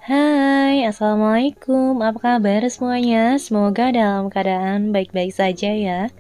Hai, assalamualaikum. Apa kabar semuanya? Semoga dalam keadaan baik-baik saja ya.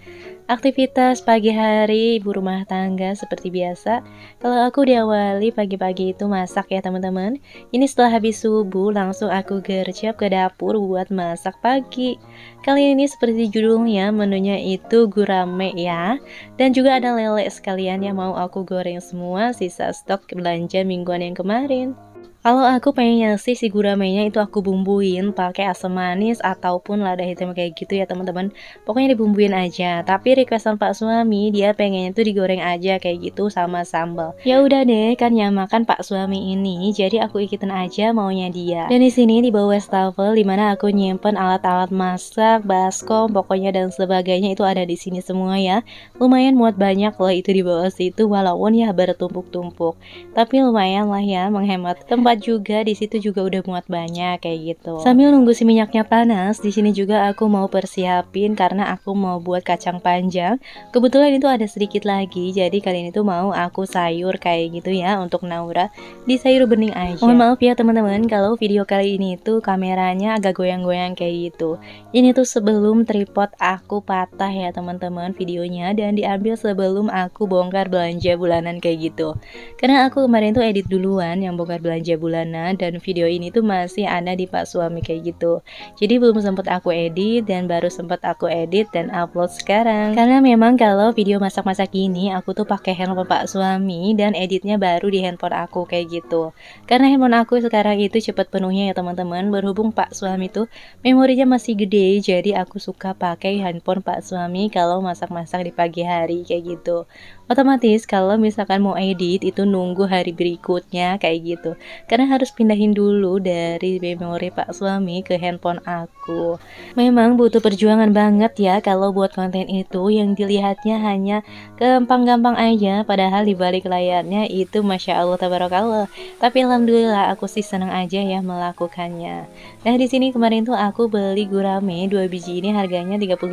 Aktivitas pagi hari ibu rumah tangga seperti biasa. Kalau aku diawali pagi-pagi itu masak ya teman-teman. Ini setelah habis subuh langsung aku gercep ke dapur buat masak pagi. Kali ini seperti judulnya menunya itu gurame ya. Dan juga ada lele sekalian yang mau aku goreng semua sisa stok belanja mingguan yang kemarin. Kalau aku pengennya sih si guramenya itu aku bumbuin pakai asam manis ataupun lada hitam kayak gitu ya teman-teman. Pokoknya dibumbuin aja. Tapi requestan Pak suami dia pengennya tuh digoreng aja kayak gitu sama sambal. Ya udah deh kan yang makan Pak suami ini, jadi aku ikutin aja maunya dia. Dan di sini di bawah wastafel dimana aku nyimpen alat-alat masak, baskom, pokoknya dan sebagainya itu ada di sini semua ya. Lumayan muat banyak loh itu di bawah situ walaupun ya bertumpuk-tumpuk. Tapi lumayan lah ya menghemat tempat juga di situ juga udah muat banyak kayak gitu. Sambil nunggu si minyaknya panas, di sini juga aku mau persiapin karena aku mau buat kacang panjang. Kebetulan itu ada sedikit lagi, jadi kali ini tuh mau aku sayur kayak gitu ya untuk Naura di sayur bening aja. Mohon maaf ya teman-teman kalau video kali ini tuh kameranya agak goyang-goyang kayak gitu. Ini tuh sebelum tripod aku patah ya teman-teman videonya dan diambil sebelum aku bongkar belanja bulanan kayak gitu. Karena aku kemarin tuh edit duluan yang bongkar belanja bulanan dan video ini tuh masih ada di Pak suami kayak gitu. Jadi belum sempat aku edit dan baru sempat aku edit dan upload sekarang. Karena memang kalau video masak-masak ini aku tuh pakai handphone Pak suami dan editnya baru di handphone aku kayak gitu. Karena handphone aku sekarang itu cepat penuhnya ya teman-teman. Berhubung Pak suami tuh memorinya masih gede, jadi aku suka pakai handphone Pak suami kalau masak-masak di pagi hari kayak gitu. Otomatis kalau misalkan mau edit itu nunggu hari berikutnya kayak gitu. Karena harus pindahin dulu dari memori Pak suami ke handphone aku. Memang butuh perjuangan banget ya kalau buat konten itu yang dilihatnya hanya gampang-gampang aja, padahal di balik layarnya itu Masya Allah tabarakallah. Tapi alhamdulillah aku sih senang aja ya melakukannya. Nah di sini kemarin tuh aku beli gurame 2 biji ini harganya 35.000.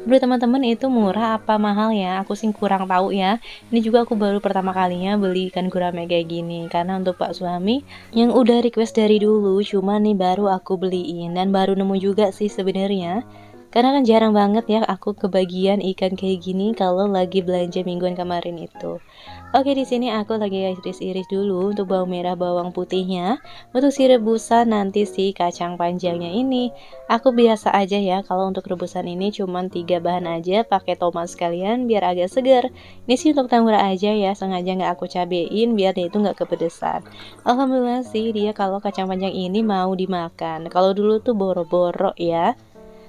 Menurut teman-teman itu murah apa mahal ya? Aku sih kurang tahu ya. Ini juga aku baru pertama kalinya beli ikan gurame kayak gini karena untuk Pak suami yang udah request dari dulu, cuma nih baru aku beliin dan baru nemu juga sih sebenarnya. Karena kan jarang banget ya aku kebagian ikan kayak gini kalau lagi belanja mingguan kemarin itu. Oke, di sini aku lagi iris-iris dulu untuk bawang merah, bawang putihnya. Untuk si rebusan nanti si kacang panjangnya ini, aku biasa aja ya kalau untuk rebusan ini cuman 3 bahan aja, pakai tomat sekalian biar agak segar. Ini sih untuk tambura aja ya, sengaja nggak aku cabein biar dia itu nggak kepedesan. Alhamdulillah sih dia kalau kacang panjang ini mau dimakan. Kalau dulu tuh boro-boro ya.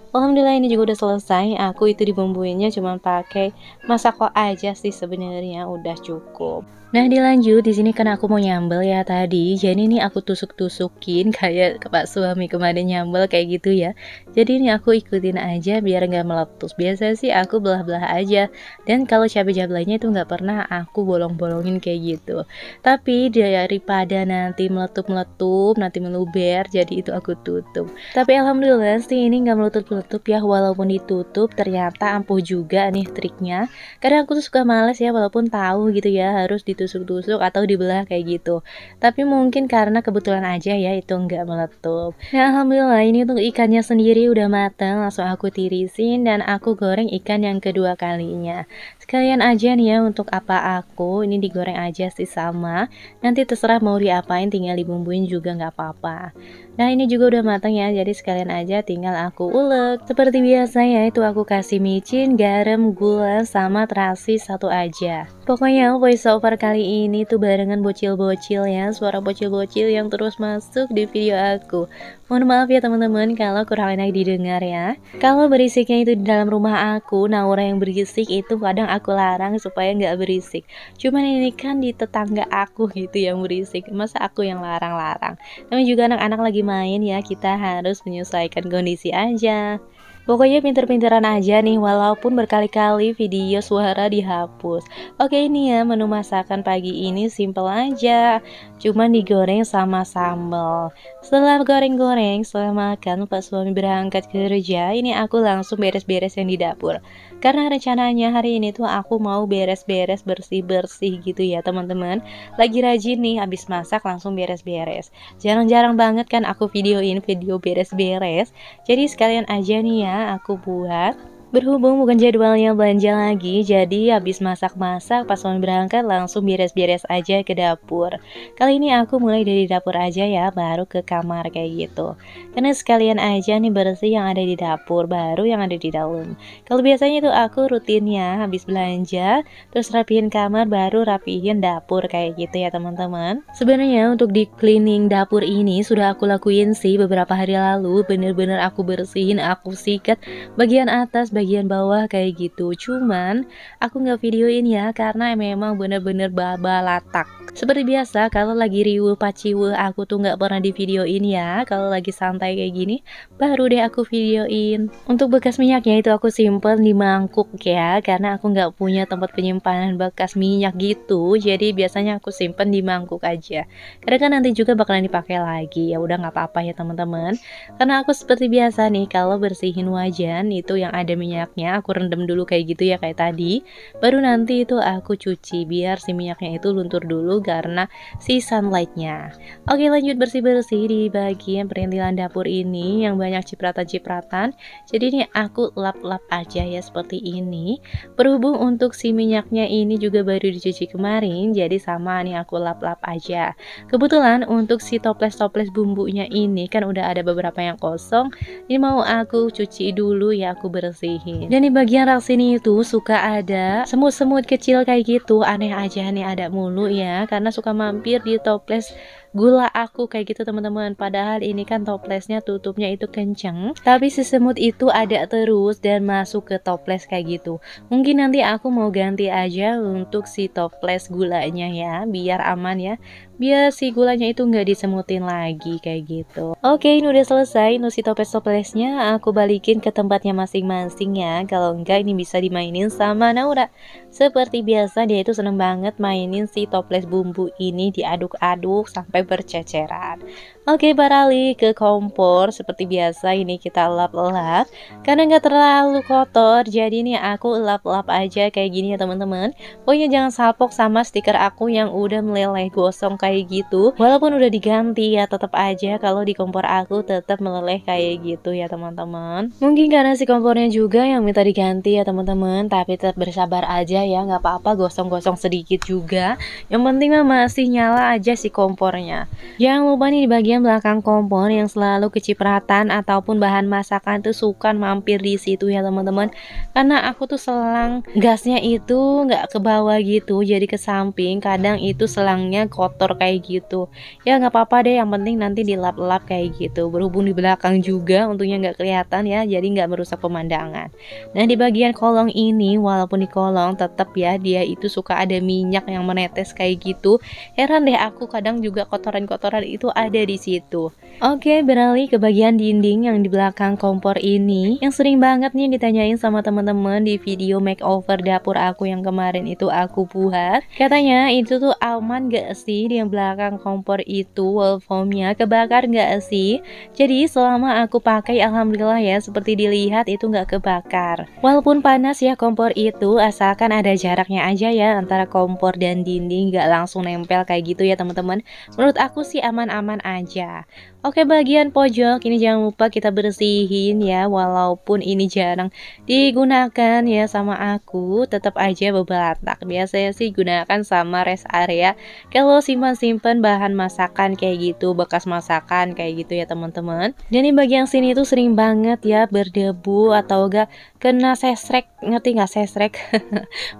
Alhamdulillah ini juga udah selesai. Aku itu dibumbuinnya cuma pakai masako aja sih sebenarnya udah cukup. Nah dilanjut di sini kan aku mau nyambel ya tadi. Jadi ini aku tusuk-tusukin kayak ke Pak suami kemarin nyambel kayak gitu ya. Jadi ini aku ikutin aja biar nggak meletus. Biasa sih aku belah-belah aja. Dan kalau cabai-cabainya itu nggak pernah aku bolong-bolongin kayak gitu. Tapi daripada nanti meletup-meletup, nanti meluber, jadi itu aku tutup. Tapi alhamdulillah sih ini nggak meletup-meletup ya, walaupun ditutup ternyata ampuh juga nih triknya. Karena aku tuh suka males ya walaupun tahu gitu ya harus ditusuk-tusuk atau dibelah kayak gitu. Tapi mungkin karena kebetulan aja ya itu nggak meletup. Nah alhamdulillah ini untuk ikannya sendiri udah matang, langsung aku tirisin dan aku goreng ikan yang kedua kalinya. Sekalian aja nih ya untuk apa aku ini digoreng aja sih sama. Nanti terserah mau diapain tinggal dibumbuin juga nggak apa-apa. Nah ini juga udah matang ya, jadi sekalian aja tinggal aku ulek. Seperti biasa ya, itu aku kasih micin, garam, gula, sama terasi satu aja. Pokoknya voice over kali ini tuh barengan bocil-bocil ya, suara bocil-bocil yang terus masuk di video aku. Mohon maaf ya teman-teman kalau kurang enak didengar ya. Kalau berisiknya itu di dalam rumah aku, Naura yang berisik itu kadang aku larang supaya nggak berisik. Cuman ini kan di tetangga aku gitu yang berisik, masa aku yang larang-larang. Namanya juga anak-anak lagi main ya, kita harus menyesuaikan kondisi aja. Pokoknya pinter-pinteran aja nih walaupun berkali-kali video suara dihapus. Oke, ini ya menu masakan pagi ini simple aja, cuman digoreng sama sambal. Setelah goreng-goreng, setelah makan pas suami berangkat kerja, ini aku langsung beres-beres yang di dapur. Karena rencananya hari ini tuh aku mau beres-beres bersih-bersih gitu ya teman-teman. Lagi rajin nih habis masak langsung beres-beres. Jarang-jarang banget kan aku videoin video beres-beres. Jadi sekalian aja nih ya aku buat. Berhubung bukan jadwalnya belanja lagi, jadi habis masak-masak pas suami berangkat langsung beres-beres aja ke dapur. Kali ini aku mulai dari dapur aja ya, baru ke kamar kayak gitu. Karena sekalian aja nih bersih yang ada di dapur, baru yang ada di dalam. Kalau biasanya itu aku rutinnya habis belanja, terus rapihin kamar, baru rapihin dapur kayak gitu ya teman-teman. Sebenarnya untuk di cleaning dapur ini sudah aku lakuin sih beberapa hari lalu, bener-bener aku bersihin, aku sikat bagian atas, bagian bawah kayak gitu. Cuman aku nggak videoin ya karena memang bener-bener babalatak. Seperti biasa kalau lagi riuh paciweuh aku tuh nggak pernah di videoin ya. Kalau lagi santai kayak gini baru deh aku videoin. Untuk bekas minyaknya itu aku simpen di mangkuk ya, karena aku nggak punya tempat penyimpanan bekas minyak gitu. Jadi biasanya aku simpen di mangkuk aja. Karena kan nanti juga bakalan dipakai lagi. Ya udah nggak apa-apa ya teman-teman. Karena aku seperti biasa nih kalau bersihin wajan itu yang ada minyaknya aku rendam dulu kayak gitu ya kayak tadi, baru nanti itu aku cuci biar si minyaknya itu luntur dulu karena si sunlightnya. Oke, lanjut bersih-bersih di bagian perintilan dapur ini yang banyak cipratan-cipratan. Jadi ini aku lap-lap aja ya seperti ini. Berhubung untuk si minyaknya ini juga baru dicuci kemarin, jadi sama nih aku lap-lap aja. Kebetulan untuk si toples-toples bumbunya ini kan udah ada beberapa yang kosong. Ini mau aku cuci dulu ya, aku bersihin. Dan di bagian rak sini itu suka ada semut-semut kecil kayak gitu. Aneh aja nih ada mulu ya, karena suka mampir di toples gula aku kayak gitu teman-teman. Padahal ini kan toplesnya tutupnya itu kenceng, tapi si semut itu ada terus dan masuk ke toples kayak gitu. Mungkin nanti aku mau ganti aja untuk si toples gulanya ya, biar aman ya, biar si gulanya itu nggak disemutin lagi kayak gitu. Oke, ini udah selesai. Untuk si toples-toplesnya aku balikin ke tempatnya masing-masing ya. Kalau enggak ini bisa dimainin sama Naura. Seperti biasa dia itu seneng banget mainin si toples bumbu ini, diaduk-aduk sampai berceceran. Oke, beralih ke kompor. Seperti biasa ini kita lap-lap karena nggak terlalu kotor, jadi nih aku lap-lap aja kayak gini ya teman-teman. Pokoknya jangan salpok sama stiker aku yang udah meleleh gosong kayak gitu. Walaupun udah diganti ya tetap aja kalau di kompor aku tetap meleleh kayak gitu ya teman-teman. Mungkin karena si kompornya juga yang minta diganti ya teman-teman, tapi tetap bersabar aja ya, nggak apa-apa gosong-gosong sedikit juga. Yang penting mah masih nyala aja si kompornya. Jangan lupa nih di bagian belakang kompor yang selalu kecipratan ataupun bahan masakan tuh suka mampir di situ ya teman-teman. Karena aku tuh selang gasnya itu nggak ke bawah gitu, jadi ke samping. Kadang itu selangnya kotor kayak gitu. Ya nggak apa-apa deh, yang penting nanti dilap-lap kayak gitu. Berhubung di belakang juga untungnya nggak kelihatan ya, jadi nggak merusak pemandangan. Nah di bagian kolong ini, walaupun di kolong tetap ya dia itu suka ada minyak yang menetes kayak gitu. Heran deh aku, kadang juga kotoran-kotoran itu ada di situ. Oke, beralih ke bagian dinding yang di belakang kompor ini, yang sering banget nih ditanyain sama teman-teman di video makeover dapur aku yang kemarin itu aku buat. Katanya itu tuh aman gak sih di yang belakang kompor itu, wall foamnya kebakar gak sih? Jadi selama aku pakai alhamdulillah ya, seperti dilihat itu gak kebakar. Walaupun panas ya kompor itu, asalkan ada jaraknya aja ya antara kompor dan dinding, gak langsung nempel kayak gitu ya teman-teman. Menurut aku sih aman-aman aja. Oke, bagian pojok ini jangan lupa kita bersihin ya, walaupun ini jarang digunakan ya sama aku, tetap aja bebelatak. Biasanya sih gunakan sama rest area kalau simpan-simpan bahan masakan kayak gitu, bekas masakan kayak gitu ya teman-teman. Dan di bagian sini tuh sering banget ya berdebu atau enggak kena sesrek, ngerti nggak sesrek?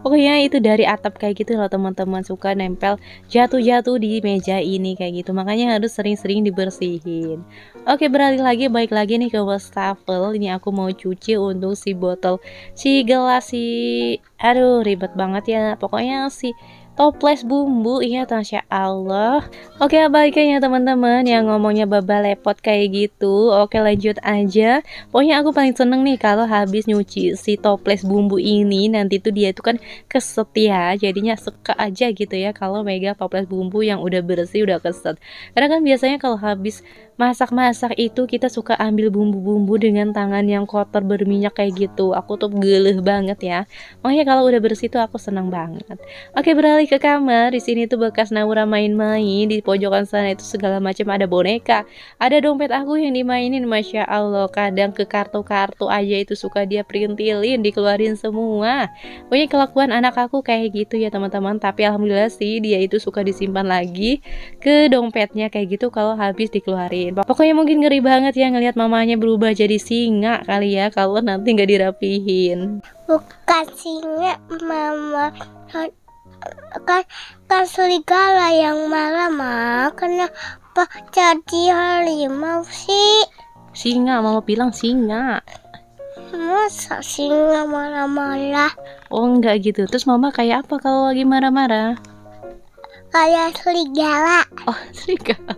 Pokoknya itu dari atap kayak gitu loh teman-teman, suka nempel jatuh-jatuh di meja ini kayak gitu, makanya harus sering-sering dibersihin. Oke, beralih lagi, baik lagi nih ke wastafel. Ini aku mau cuci untuk si botol, si gelas, si aduh ribet banget ya, pokoknya si toples bumbu. Iya, Masya Allah. Oke, abaikan ya teman-teman yang ngomongnya baba lepot kayak gitu. Oke, lanjut aja. Pokoknya aku paling seneng nih kalau habis nyuci si toples bumbu ini, nanti tuh dia itu kan keset ya, jadinya suka aja gitu ya kalau megang toples bumbu yang udah bersih, udah keset. Karena kan biasanya kalau habis masak-masak itu kita suka ambil bumbu-bumbu dengan tangan yang kotor berminyak kayak gitu. Aku tuh geleh banget ya. Makanya kalau udah bersih tuh aku senang banget. Oke, beralih ke kamar. Di sini tuh bekas Naura main-main, di pojokan sana itu segala macam, ada boneka, ada dompet aku yang dimainin. Masya Allah, kadang ke kartu-kartu aja itu suka dia perintilin, dikeluarin semua. Pokoknya kelakuan anak aku kayak gitu ya teman-teman. Tapi alhamdulillah sih dia itu suka disimpan lagi ke dompetnya kayak gitu kalau habis dikeluarin. Pokoknya mungkin ngeri banget ya ngelihat mamanya berubah jadi singa kali ya kalau nanti nggak dirapihin. Bukan singa, mama. Kan serigala yang marah, mah. Kenapa jadi harimau sih? Singa, mama bilang singa. Masa singa marah-marah? Oh enggak gitu. Terus mama kayak apa kalau lagi marah-marah? Kayak serigala. Oh, serigala.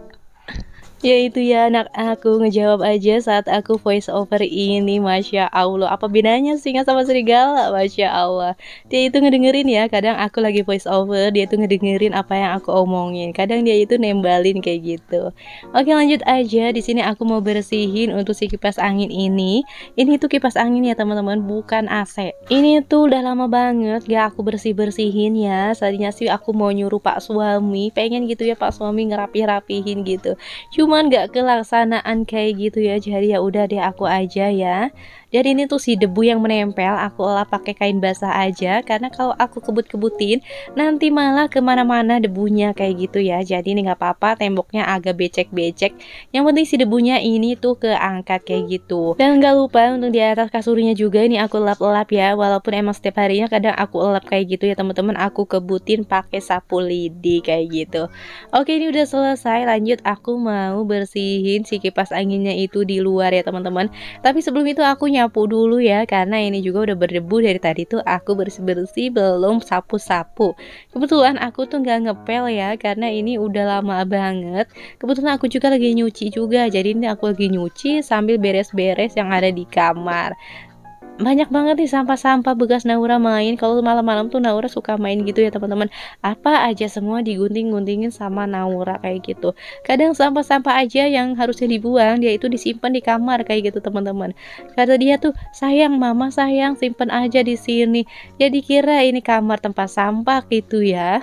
Ya itu ya, anak aku ngejawab aja saat aku voice over ini. Masya Allah, apa bedanya singa sama serigala? Masya Allah, dia itu ngedengerin ya. Kadang aku lagi voice over, dia itu ngedengerin apa yang aku omongin. Kadang dia itu nembalin kayak gitu. Oke, lanjut aja. Di sini aku mau bersihin untuk si kipas angin ini. Ini tuh kipas angin ya teman-teman, bukan AC. Ini tuh udah lama banget gak aku bersih-bersihin ya. Tadinya sih aku mau nyuruh Pak Suami, pengen gitu ya Pak Suami ngerapi-rapihin gitu. Cuman gak kelaksanaan kayak gitu ya, jadi ya udah deh aku aja ya. Dan ini tuh si debu yang menempel aku olah pakai kain basah aja, karena kalau aku kebut-kebutin nanti malah kemana-mana debunya kayak gitu ya. Jadi ini nggak apa-apa, temboknya agak becek-becek, yang penting si debunya ini tuh keangkat kayak gitu. Dan nggak lupa untuk di atas kasurnya juga ini aku lap-lap ya, walaupun emang setiap harinya kadang aku lap kayak gitu ya teman-teman. Aku kebutin pakai sapu lidi kayak gitu. Oke, ini udah selesai. Lanjut, aku mau bersihin si kipas anginnya itu di luar ya teman-teman. Tapi sebelum itu aku nyapu dulu ya, karena ini juga udah berdebu dari tadi tuh aku bersih-bersih belum sapu-sapu. Kebetulan aku tuh nggak ngepel ya, karena ini udah lama banget. Kebetulan aku juga lagi nyuci juga, jadi ini aku lagi nyuci sambil beres-beres yang ada di kamar. Banyak banget nih sampah-sampah bekas Naura main. Kalau malam-malam tuh Naura suka main gitu ya teman-teman. Apa aja semua digunting-guntingin sama Naura kayak gitu. Kadang sampah-sampah aja yang harusnya dibuang, dia itu disimpan di kamar kayak gitu teman-teman. Kata dia tuh, sayang mama sayang, simpen aja di sini. Jadi kira ini kamar tempat sampah gitu ya.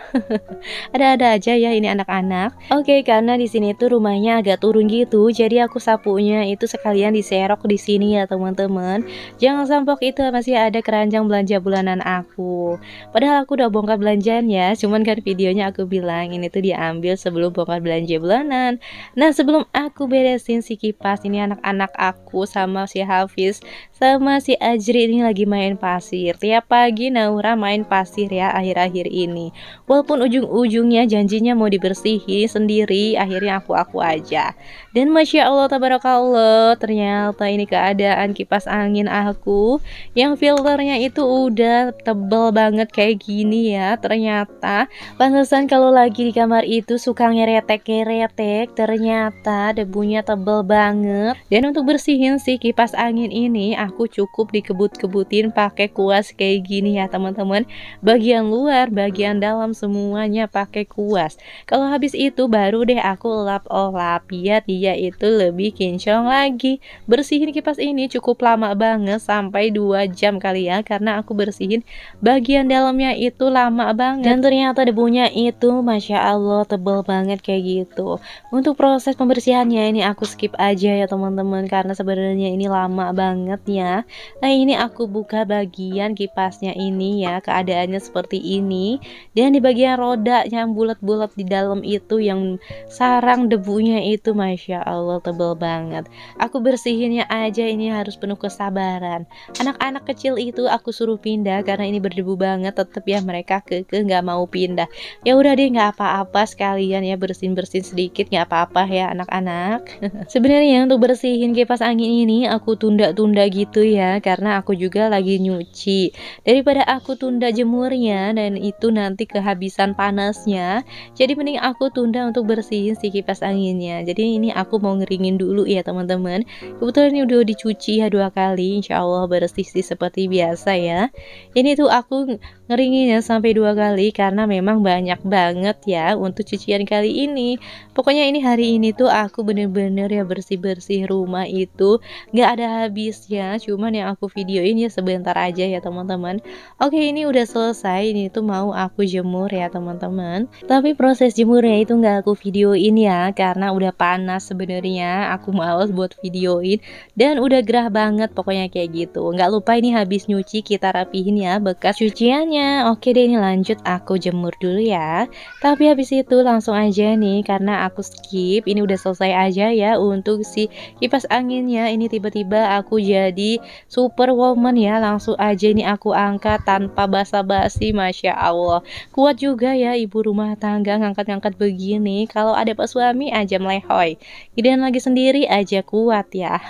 Ada-ada aja ya ini anak-anak. Oke, karena di sini tuh rumahnya agak turun gitu, jadi aku sapunya itu sekalian diserok di sini ya teman-teman. Jangan sampai itu masih ada keranjang belanja bulanan aku. Padahal aku udah bongkar belanjanya, cuman kan videonya aku bilang ini tuh diambil sebelum bongkar belanja bulanan. Nah, sebelum aku beresin si kipas ini, anak-anak aku sama si Hafiz sama si Ajri ini lagi main pasir. Tiap pagi Naura main pasir ya akhir-akhir ini. Walaupun ujung-ujungnya janjinya mau dibersihin sendiri, akhirnya aku aja. Dan Masya Allah tabarakallah, ternyata ini keadaan kipas angin aku yang filternya itu udah tebel banget kayak gini ya. Ternyata pantesan kalau lagi di kamar itu suka ngeretek-ngeretek, ternyata debunya tebel banget. Dan untuk bersihin si kipas angin ini aku cukup dikebut-kebutin pakai kuas kayak gini ya teman-teman. Bagian luar, bagian dalam semuanya pakai kuas. Kalau habis itu baru deh aku lap-lap biar dia itu lebih kinclong lagi. Bersihin kipas ini cukup lama banget, sampai 2 jam kali ya, karena aku bersihin bagian dalamnya itu lama banget. Dan ternyata debunya itu Masya Allah tebel banget kayak gitu. Untuk proses pembersihannya ini aku skip aja ya teman-teman, karena sebenarnya ini lama banget ya. Nah, ini aku buka bagian kipasnya ini ya, keadaannya seperti ini. Dan di bagian roda yang bulat-bulat di dalam itu yang sarang debunya itu Masya Allah tebel banget. Aku bersihinnya aja ini harus penuh kesabaran. Anak-anak kecil itu aku suruh pindah karena ini berdebu banget, tetep ya mereka kekeh nggak mau pindah. Ya udah deh, nggak apa-apa, sekalian ya bersin-bersin sedikit, nggak apa-apa ya anak-anak. Sebenarnya untuk bersihin kipas angin ini aku tunda-tunda gitu ya, karena aku juga lagi nyuci. Daripada aku tunda jemurnya dan itu nanti kehabisan panasnya, jadi mending aku tunda untuk bersihin si kipas anginnya. Jadi ini aku mau ngeringin dulu ya teman-teman. Kebetulan ini udah dicuci ya 2 kali, insya Allah bersih sih seperti biasa ya. Ini tuh aku ngeringinnya sampai 2 kali karena memang banyak banget ya untuk cucian kali ini. Pokoknya ini hari ini tuh aku bener-bener ya bersih-bersih rumah itu nggak ada habisnya. Cuman yang aku videoin ya sebentar aja ya teman-teman. Oke, ini udah selesai, ini tuh mau aku jemur ya teman-teman. Tapi proses jemurnya itu nggak aku videoin ya karena udah panas sebenarnya. Aku males buat videoin dan udah gerah banget pokoknya kayak gitu. Nggak lupa ini habis nyuci kita rapihin ya bekas cuciannya. Oke deh, ini lanjut aku jemur dulu ya. Tapi habis itu langsung aja nih karena aku skip, ini udah selesai aja ya untuk si kipas anginnya. Ini tiba-tiba aku jadi superwoman ya, langsung aja ini aku angkat tanpa basa-basi. Masya Allah, kuat juga ya ibu rumah tangga ngangkat-ngangkat begini. Kalau ada pak suami aja melehoy, gedean lagi sendiri aja kuat ya.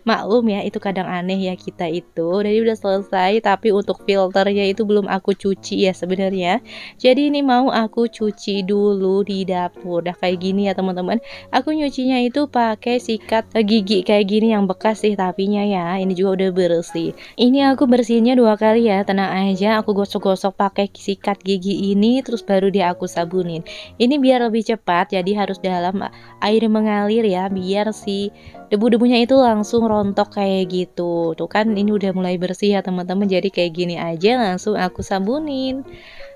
Maklum ya, itu kadang aneh ya kita itu. Jadi udah selesai, tapi untuk filternya itu belum aku cuci ya sebenarnya. Jadi ini mau aku cuci dulu di dapur. Udah kayak gini ya teman-teman. Aku nyucinya itu pakai sikat gigi kayak gini yang bekas sih tapinya ya. Ini juga udah bersih. Ini aku bersihinnya 2 kali ya. Tenang aja, aku gosok-gosok pakai sikat gigi ini terus baru dia aku sabunin. Ini biar lebih cepat, jadi harus dalam air mengalir ya, biar si debu-debunya itu langsung rontok kayak gitu. Tuh kan ini udah mulai bersih ya teman-teman. Jadi kayak gini aja langsung aku sabunin.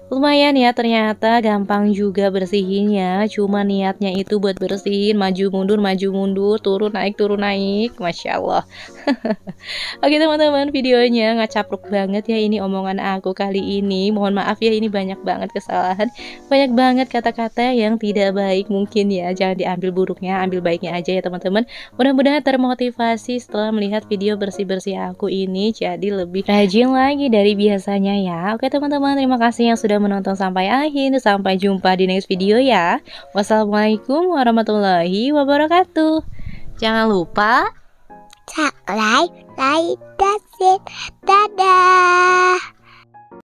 Lumayan ya, ternyata gampang juga bersihinnya. Cuma niatnya itu buat bersihin maju mundur, turun naik, Masya Allah. Oke teman-teman, videonya ngacapruk banget ya ini omongan aku kali ini. Mohon maaf ya, ini banyak banget kesalahan, banyak banget kata-kata yang tidak baik mungkin ya. Jangan diambil buruknya, ambil baiknya aja ya teman-teman. Mudah-mudahan termotivasi setelah melihat video bersih-bersih aku ini, jadi lebih rajin lagi dari biasanya ya. Oke teman-teman, terima kasih yang sudah menonton sampai akhir. Sampai jumpa di next video ya. Wassalamualaikum warahmatullahi wabarakatuh. Jangan lupa subscribe, like, dan share.